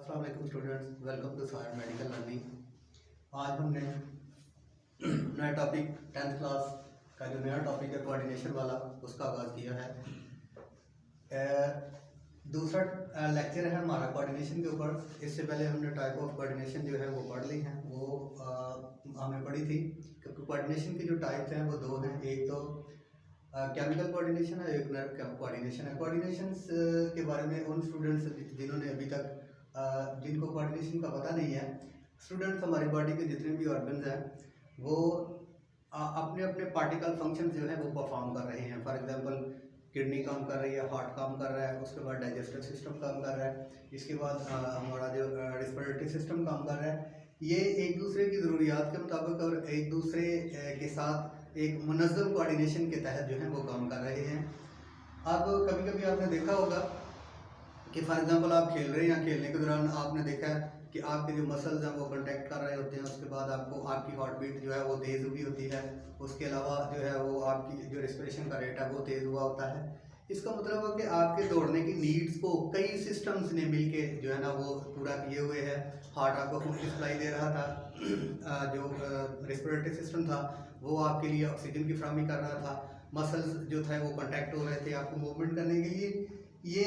अस्सलाम वालेकुम students, welcome to Sair medical learning. आज हमने नया टॉपिक 10th क्लास का जो नया टॉपिक है कोऑर्डिनेशन वाला, उसका आगाज़ किया है। दूसरा लेक्चर है हमारा कोऑर्डिनेशन के ऊपर। इससे पहले हमने टाइप ऑफ कोऑर्डिनेशन जो है वो पढ़ ली हैं, वो हमने पढ़ी थी। क्योंकि कोऑर्डिनेशन की जो टाइप्स हैं वो दो हैं, एक तो केमिकल कोऑर्डिनेशन है, एक नर्व कोऑर्डिनेशन है। कोऑर्डिनेशन के बारे में उन स्टूडेंट्स जिन्होंने अभी तक जिनको कोऑर्डिनेशन का पता नहीं है, स्टूडेंट्स हमारी बॉडी के जितने भी ऑर्गन्स हैं वो अपने अपने पार्टिकल फंक्शन जो है वो परफॉर्म कर रहे हैं। फॉर एग्जांपल किडनी काम कर रही है, हार्ट काम कर रहा है, उसके बाद डाइजेस्टिव सिस्टम काम कर रहा है, इसके बाद हमारा जो रिस्पिरेटरी सिस्टम काम कर रहा है। ये एक दूसरे की ज़रूरियात के मुताबिक और एक दूसरे के साथ एक मुनज़्ज़म कोऑर्डिनेशन के तहत जो है वो काम कर रहे हैं। अब कभी कभी आपने देखा होगा कि फॉर एग्जांपल आप खेल रहे हैं, या खेलने के दौरान आपने देखा है कि आपके जो मसल्स हैं वो कॉन्टैक्ट कर रहे होते हैं, उसके बाद आपकी हार्ट बीट जो है वो तेज़ हुई होती है, उसके अलावा जो है वो आपकी जो रिस्पिरेशन का रेट है वो तेज़ हुआ होता है। इसका मतलब है कि आपके दौड़ने की नीड्स को कई सिस्टम्स ने मिलके जो है ना वो पूरा किए हुए हैं। हार्ट आपको खून की सप्लाई दे रहा था, जो रिस्पिरेटरी सिस्टम था वो आपके लिए ऑक्सीजन की फराहमी कर रहा था, मसल्स जो थे वो कॉन्टैक्ट हो रहे थे आपको मूवमेंट करने के लिए। ये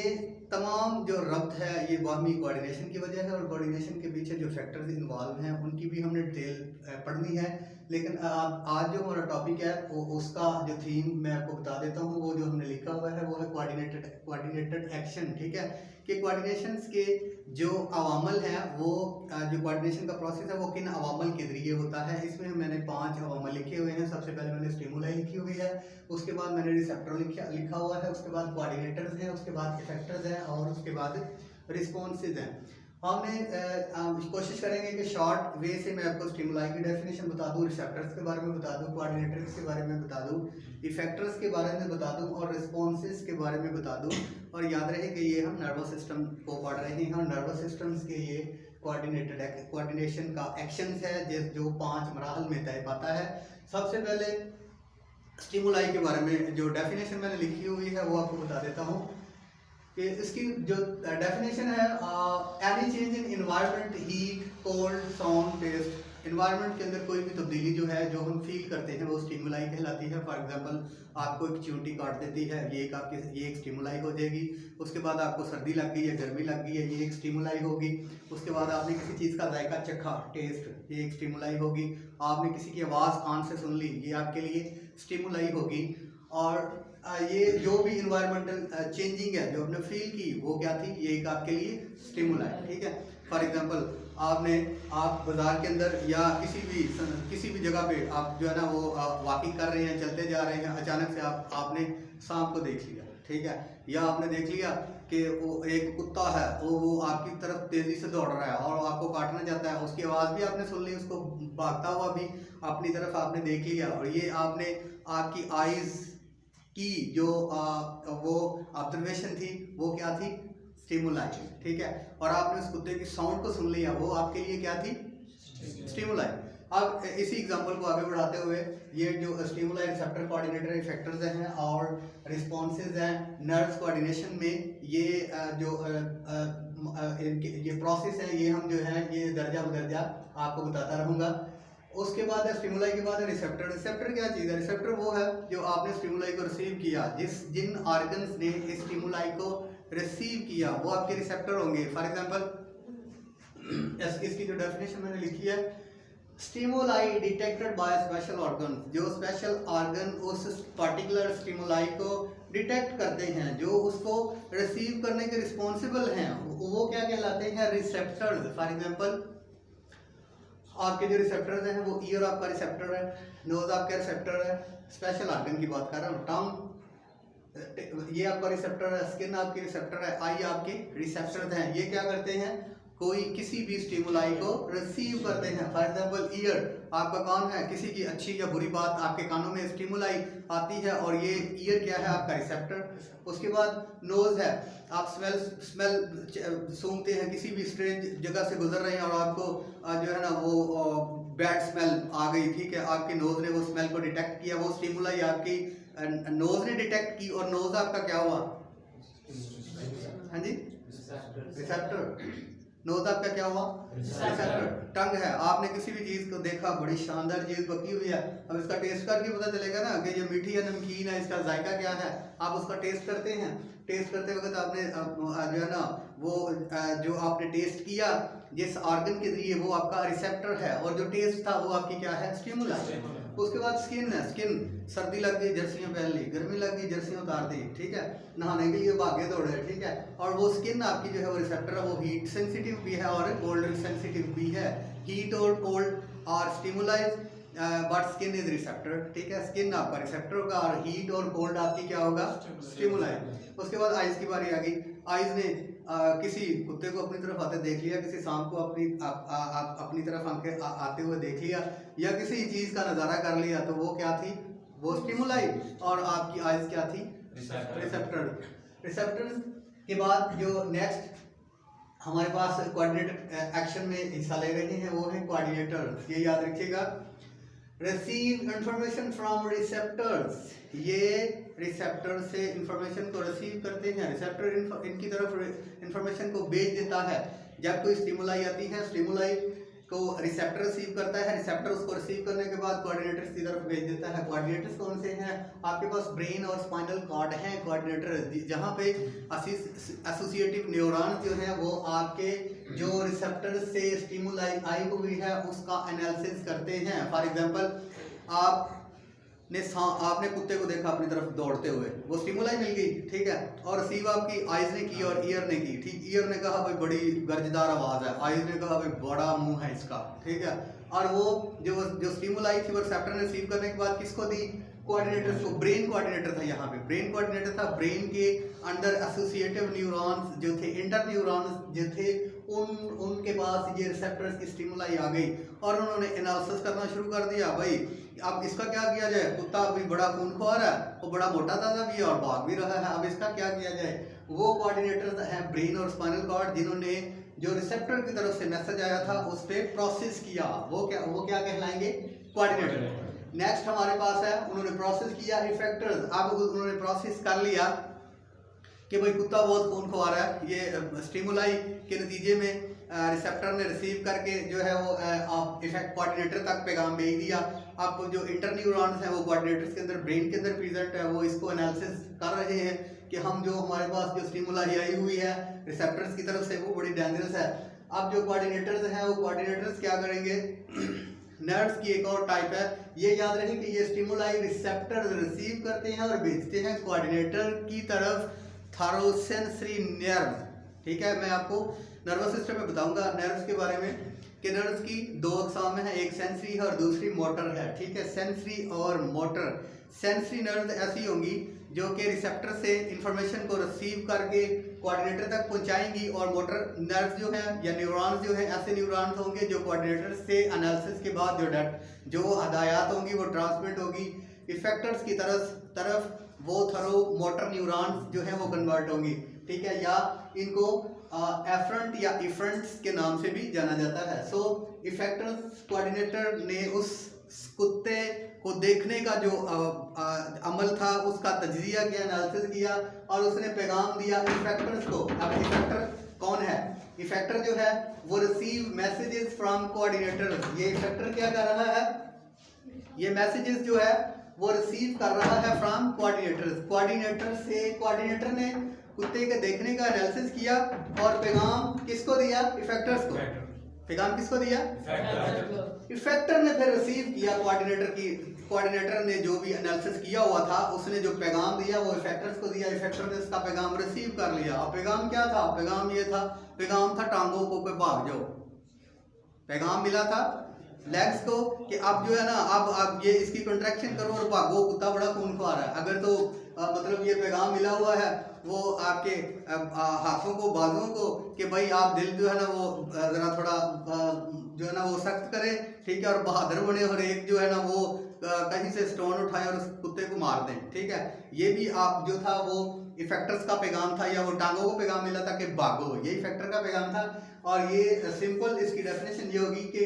तमाम जो रब्त है ये बाहमी कोऑर्डिनेशन की वजह है, और कोऑर्डिनेशन के पीछे जो फैक्टर्स इन्वॉल्व हैं उनकी भी हमने डिटेल पढ़नी है। लेकिन आज जो हमारा टॉपिक है वो उसका जो थीम मैं आपको बता देता हूँ। वो जो हमने लिखा हुआ है वो है कोऑर्डिनेटेड एक्शन। ठीक है, कि कोऑर्डिनेशन के जो अवामल हैं वो जो कोऑर्डिनेशन का प्रोसेस है वो किन अवामल के ज़रिए होता है। इसमें मैंने 5 अवामल लिखे हुए हैं। सबसे पहले मैंने स्टिमुलाई लिखी हुई है, उसके बाद मैंने रिसेप्टर लिखा हुआ है, उसके बाद कोऑर्डिनेटर्स हैं, उसके बाद इफेक्टर्स हैं, और उसके बाद रिस्पॉन्सेज हैं। हमने कोशिश करेंगे कि शॉर्ट वे से मैं आपको स्टिमुलाई की डेफिनेशन बता दूं, रिसेप्टर्स के बारे में बता दूं, कोऑर्डिनेटर्स के बारे में बता दूं, इफेक्टर्स के बारे में बता दूं, और रिस्पॉन्सेज के बारे में बता दूं। और याद रहे कि ये हम नर्वस सिस्टम को पढ़ रहे हैं, और नर्वस सिस्टम्स के ये कोऑर्डिनेशन का एक्शंस है जो 5 मराहल में तय पाता है। सबसे पहले स्टिमुलाई के बारे में जो डेफिनेशन मैंने लिखी हुई है वो आपको बता देता हूँ कि इसकी जो डेफिनेशन है, any change in environment, heat, cold, sound, taste. Environment के अंदर कोई भी तब्दीली जो है जो हम फील करते हैं वो स्टिमुलाई कहलाती है। फॉर एग्जांपल आपको एक चींटी काट देती है, ये एक स्टिमुलाई हो जाएगी। उसके बाद आपको सर्दी लग गई है, गर्मी लग गई है, ये एक स्टिमुलाई होगी। उसके बाद आपने किसी चीज़ का जायका चखा, टेस्ट, ये एक स्टिमुलाई होगी। आपने किसी की आवाज़ कान से सुन ली, ये आपके लिए स्टिमुलाई होगी। और ये जो भी इन्वायरमेंटल चेंजिंग है जो आपने फील की वो क्या थी, ये एक आपके लिए स्टिमुलाई। ठीक है, फॉर एग्जांपल आप बाज़ार के अंदर या किसी भी जगह पे आप जो है ना वो वॉकिंग कर रहे हैं, चलते जा रहे हैं, अचानक से आपने सांप को देख लिया। ठीक है, या आपने देख लिया कि वो एक कुत्ता है, वो आपकी तरफ तेज़ी से दौड़ रहा है और आपको काटना चाहता है। उसकी आवाज़ भी आपने सुन ली, उसको भागता हुआ भी अपनी तरफ आपने देख लिया, और ये आपने आपकी आइज़ की जो वो ऑब्जर्वेशन थी वो क्या थी, स्टिमुलाई। ठीक है, और आपने उस कुत्ते की साउंड को सुन लिया, वो आपके लिए क्या थी, स्टिमुलाई। अब इसी एग्जांपल को आगे बढ़ाते हुए ये जो स्टिमुलाई, रिसेप्टर, कोऑर्डिनेटर, इफेक्टर्स हैं और रिस्पॉन्सेज हैं नर्व्स कोऑर्डिनेशन में, ये जो ये प्रोसेस है ये हम जो है ये दर्जा बदर्जा आपको बताता रहूँगा। उसके बाद स्टिमुलाई के बाद रिसेप्टर। रिसेप्टर क्या चीज़ है? रिसेप्टर वो है जो आपने स्टिमुलाई को रिसीव किया, जिन ऑर्गन्स ने इस स्टिमुलाई को रिसीव किया वो आपके रिसेप्टर होंगे। फॉर एग्जांपल इसकी जो डेफिनेशन मैंने लिखी है, stimuli detected by special organ. जो स्पेशल ऑर्गन उस पर्टिकुलर स्टिमुलाई को डिटेक्ट करते हैं, जो उसको रिसीव करने के रिस्पॉन्सिबल हैं, वो क्या कहलाते हैं, रिसेप्टर्स। फॉर एग्जांपल आपके जो रिसेप्टर्स हैं वो ईयर आपका रिसेप्टर है, नोज आपका रिसेप्टर है, स्पेशल ऑर्गन की बात कर रहा हूँ, टंग ये आपका रिसेप्टर है, स्किन आपकी रिसेप्टर है, आई आपके रिसेप्टर्स हैं। ये क्या करते हैं, कोई किसी भी स्टिमुलाई को रिसीव करते हैं। फॉर एग्जांपल ईयर, आपका कान है, किसी की अच्छी या बुरी बात आपके कानों में स्टिमुलाई आती है, और ये ईयर क्या है, आपका रिसेप्टर। उसके बाद नोज है, आप स्मेल सूंघते हैं, किसी भी स्ट्रेंज जगह से गुजर रहे हैं और आपको जो है ना वो बैड स्मेल आ गई। ठीक है, आपके नोज ने वो स्मेल को डिटेक्ट किया, वो स्टिमुलाई आपकी नोज ने डिटेक्ट की, और नोज आपका क्या हुआ, हाँ जी, रिसेप्टर। नोज आपका क्या हुआ? रिसेप्टर। टंग है, आपने किसी भी चीज़ को देखा, बड़ी शानदार चीज़ पकी हुई है, अब इसका टेस्ट करके पता चलेगा ना कि ये मीठी या नमकीन है, इसका जायका क्या है। आप उसका टेस्ट करते हैं, टेस्ट करते वक्त आपने जो है ना वो जो आपने टेस्ट किया जिस ऑर्गन के जरिए, वो आपका रिसेप्टर है, और जो टेस्ट था वो आपकी क्या है? स्टिमुलस। उसके बाद स्किन है, स्किन सर्दी लग गई जर्सियाँ पहन ली, गर्मी लग गई जर्सियाँ उतार दी, ठीक है, नहाने के लिए भागे दौड़े, ठीक है, और वो स्किन आपकी जो है वो रिसेप्टर है, वो हीट सेंसिटिव भी है और कोल्ड सेंसिटिव भी है। हीट और कोल्ड और stimulise but skin is receptor, ठीक है, स्किन आपका रिसेप्टर होगा और हीट और कोल्ड आपकी क्या होगा? स्टिमुलाइज। उसके बाद आइज की बारी आ गई। आइज ने किसी कुत्ते को अपनी तरफ आते देख लिया, किसी सांप को अपनी तरफ आते हुए देख लिया, या किसी चीज़ का नज़ारा कर लिया, तो वो क्या थी? वो स्टिमुलाई, और आपकी आइज क्या थी? रिसेप्टर। रिसेप्टर के बाद जो नेक्स्ट हमारे पास कोऑर्डिनेटर एक्शन में हिस्सा ले रहे हैं वो है कोऑर्डिनेटर। ये याद रखिएगा, रिसीव इंफॉर्मेशन फ्रॉम रिसेप्टर्स, ये रिसेप्टर से इंफॉर्मेशन को रिसीव करते हैं, रिसेप्टर इनकी तरफ इंफॉर्मेशन को भेज देता है। जब कोई स्टिमुलाई आती है, स्टिमुलाई को रिसेप्टर रिसीव करता है, रिसेप्टर उसको रिसीव करने के बाद कोऑर्डिनेटर्स की तरफ भेज देता है। कोऑर्डिनेटर्स कौन से हैं? आपके पास ब्रेन और स्पाइनल कॉर्ड हैं कोऑर्डिनेटर, जहाँ पे एसोसिएटिव न्यूरॉन्स जो हैं वो आपके जो रिसेप्टर से स्टिमुलाई आई हुई है उसका एनालिसिस करते हैं। फॉर एग्जांपल आपने कुत्ते को देखा अपनी तरफ दौड़ते हुए, वो स्टिमुलाई मिल गई, ठीक है, और रिसीव आपकी आइज ने की और ईयर ने की, ठीक, ईयर ने कहा भाई बड़ी गर्जदार आवाज़ है, आइज ने कहा भाई बड़ा मुंह है इसका, ठीक है, और वो जो स्टिमुलाई थी वो रिसेप्टर ने रिसीव करने के बाद किसको दी? कोऑर्डिनेटर्स को। ब्रेन कोऑर्डिनेटर था, यहाँ पे ब्रेन कोऑर्डिनेटर था। ब्रेन के अंडर एसोसिएटिव न्यूरॉन्स जो थे, इंटर न्यूरॉन्स जो थे, उनके पास ये रिसेप्टर्स की स्टिमुलाई आ गई और उन्होंने एनालिसिस करना शुरू कर दिया। भाई अब इसका क्या किया जाए? कुत्ता अभी बड़ा खूनख्वार है, वो बड़ा मोटा ताजा भी है और भाग भी रहा है, अब इसका क्या किया जाए? वो कोऑर्डिनेटर्स हैं ब्रेन और स्पाइनल कॉर्ड, जिन्होंने जो रिसेप्टर की तरफ से मैसेज आया था उस पर प्रोसेस किया, वो क्या कहलाएंगे? कोऑर्डिनेटर। नेक्स्ट हमारे पास है, उन्होंने प्रोसेस किया इफेक्टर्स। अब उन्होंने प्रोसेस कर लिया कि भाई कुत्ता बहुत खूनख्वार है, ये स्टिमुलाई के नतीजे में रिसेप्टर ने रिसीव करके जो है वो इफेक्ट कोऑर्डिनेटर तक पैगाम भेज दिया। अब जो इंटर न्यूरॉन्स हैं वो कोऑर्डिनेटर्स के अंदर, ब्रेन के अंदर प्रेजेंट है, वो इसको एनालिसिस कर रहे हैं कि हम जो हमारे पास जो स्टिमुलाई आई हुई है रिसेप्टर्स की तरफ से वो बड़ी डेंजरस है। अब जो कोऑर्डिनेटर्स हैं वो कोऑर्डिनेटर्स क्या करेंगे? नर्व्स की एक और टाइप है, ये याद रखें कि ये स्टिमुलाई रिसेप्टर्स रिसीव करते हैं और भेजते हैं कोऑर्डिनेटर की तरफ थायरोसेंसरी नर्व, ठीक है। मैं आपको नर्वस सिस्टम में बताऊंगा नर्व्स के बारे में कि नर्व्स की दो अकसाम है, एक सेंसरी है और दूसरी मोटर है, ठीक है। सेंसरी और मोटर। सेंसरी नर्व्स ऐसी होंगी जो कि रिसेप्टर से इंफॉर्मेशन को रिसीव करके कोऑर्डिनेटर तक पहुंचाएंगी, और मोटर नर्व्स जो हैं या न्यूरॉन्स जो हैं ऐसे न्यूरॉन्स होंगे जो कोऑर्डिनेटर से एनालिसिस के बाद जो हदायत होंगी वो ट्रांसमिट होगी इफेक्टर्स की तरफ वो थरो मोटर न्यूरॉन्स जो हैं वो कन्वर्ट होंगी, ठीक है, या इनको एफरंट या इफरंट्स के नाम से भी जाना जाता है। सो इफेक्टर्स कोऑर्डिनेटर ने उस कुत्ते को देखने का जो अमल था उसका तज्जिया किया, एनालिसिस किया और उसने पैगाम दिया इफेक्टर्स को। अब इफेक्टर कौन है? इफेक्टर जो है वो रिसीव मैसेजेस फ्रॉम कोऑर्डिनेटर। ये इफेक्टर क्या कर रहा है? ये मैसेजेस जो है वो रिसीव कर रहा है फ्रॉम कोऑर्डिनेटर ने कुत्ते के देखने का एनालिसिस किया और पैगाम किसको दिया? इफेक्टर्स को। पैगाम किसको दिया? इफेक्टर ने फिर रिसीव किया कोऑर्डिनेटर ने जो भी एनालिसिस किया हुआ था उसने जो पैगाम दिया वो इफेक्टर्स को दिया, इफेक्टर ने उसका पैगाम रिसीव कर लिया। अब पैगाम क्या था? पैगाम था टांगों को भाग जाओ। पैगाम मिला था लेग्स को कि अब जो है ना अब ये इसकी कंट्रैक्शन करो और भागो, कुत्ता बड़ा खूनख्वार है। अगर तो मतलब ये पैगाम मिला हुआ है वो आपके हाथों को, बाजुओं को कि भाई आप दिल जो है ना वो ज़रा थोड़ा जो है ना वो सख्त करें, ठीक है, और बहादुर बने और एक जो है ना वो कहीं से स्टोन उठाएं और उस कुत्ते को मार दें, ठीक है। ये भी आप जो था वो इफेक्टर्स का पैगाम था, या वो टांगों को पैगाम मिला था कि भागो, ये इफेक्टर का पैगाम था। और ये सिंपल इसकी डेफिनेशन ये होगी कि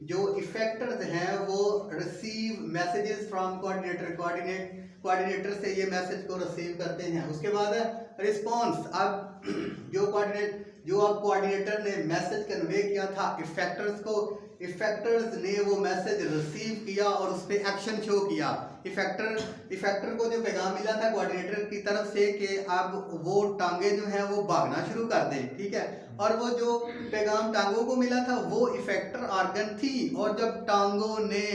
जो इफेक्टर्स हैं वो रिसीव मैसेजेस फ्रॉम कोऑर्डिनेटर से ये मैसेज को रिसीव करते हैं। उसके बाद है रिस्पॉन्स। अब जो अब कोऑर्डिनेटर ने मैसेज कन्वे किया था इफेक्टर्स को, इफेक्टर्स ने वो मैसेज रिसीव किया और उस पर एक्शन शो किया। इफेक्टर को जो पैगाम मिला था कोऑर्डिनेटर की तरफ से कि अब वो टांगे जो हैं वो भागना शुरू कर दें, ठीक है। और वो जो पैगाम टांगों को मिला था वो इफेक्टर ऑर्गन थी, और जब टांगों ने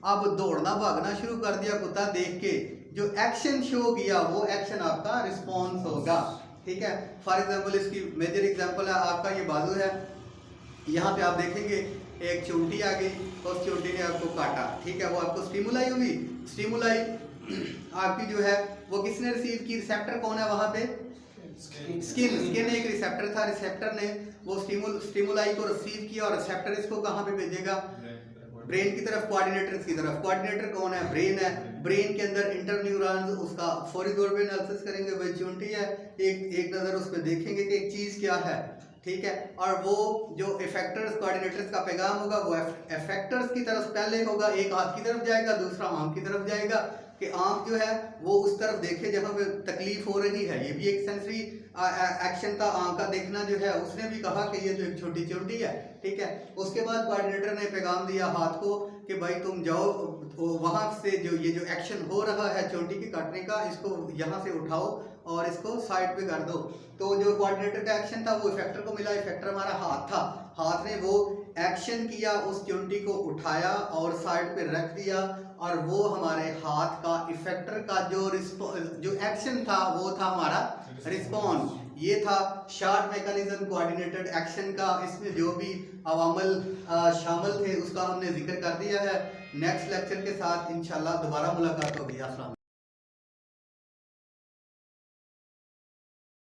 अब दौड़ना भागना शुरू कर दिया कुत्ता देख के, जो एक्शन शो किया वो एक्शन आपका रिस्पॉन्स होगा, ठीक है। फॉर एग्जाम्पल इसकी मेजर एग्जाम्पल है आपका ये बाजू है, यहाँ पे आप देखेंगे एक चोटी आ गई, उस चोटी ने आपको काटा, ठीक है, वो आपको स्टिमुलाई हुई। स्टिमुलाई आपकी जो है वो किसने रिसीव की, रिसेप्टर कौन है वहाँ पे, स्किन एक रिसेप्टर था, रिसेप्टर ने वो स्टिमुलाई को रिसीव किया और रिसेप्टर इसको कहाँ पे भेजेगा, ब्रेन की तरफ, कोऑर्डिनेटर की तरफ। कोऑर्डिनेटर कौन है, ब्रेन है। ब्रेन के अंदर इंटर न्यूरॉन्स उसका फौरी तौर पे एनालिसिस करेंगे, भाई चूंटी है, एक नज़र उस पर देखेंगे कि एक चीज़ क्या है, ठीक है। और वो जो इफेक्टर्स कोऑर्डिनेटर्स का पैगाम होगा वो इफेक्टर्स की तरफ पहले होगा, एक हाथ की तरफ जाएगा, दूसरा आंख की तरफ जाएगा, कि आंख जो है वो उस तरफ देखे जहाँ पे तकलीफ हो रही है। ये भी एक सेंसरी एक्शन था, आंख का देखना जो है। उसने भी कहा कि ये जो एक छोटी चोटी है, ठीक है। उसके बाद कोऑर्डिनेटर ने पैगाम दिया हाथ को कि भाई तुम जाओ वहाँ से जो ये जो एक्शन हो रहा है चोटी के काटने का, इसको यहाँ से उठाओ और इसको साइड पे कर दो। तो जो कोऑर्डिनेटर का एक्शन था वो इफेक्टर को मिला, इफेक्टर हमारा हाथ था, हाथ ने वो एक्शन किया, उस चोटी को उठाया और साइड पे रख दिया, और वो हमारे हाथ का इफेक्टर का जो एक्शन था वो था हमारा रिस्पॉन्स। ये था शार्ट मैकेनिज्म कोऑर्डिनेटेड एक्शन का। इसमें जो भी अवामल शामिल थे उसका हमने जिक्र कर दिया है। नेक्स्ट लेक्चर के साथ इंशाल्लाह दोबारा मुलाकात होगी। अस्सलाम।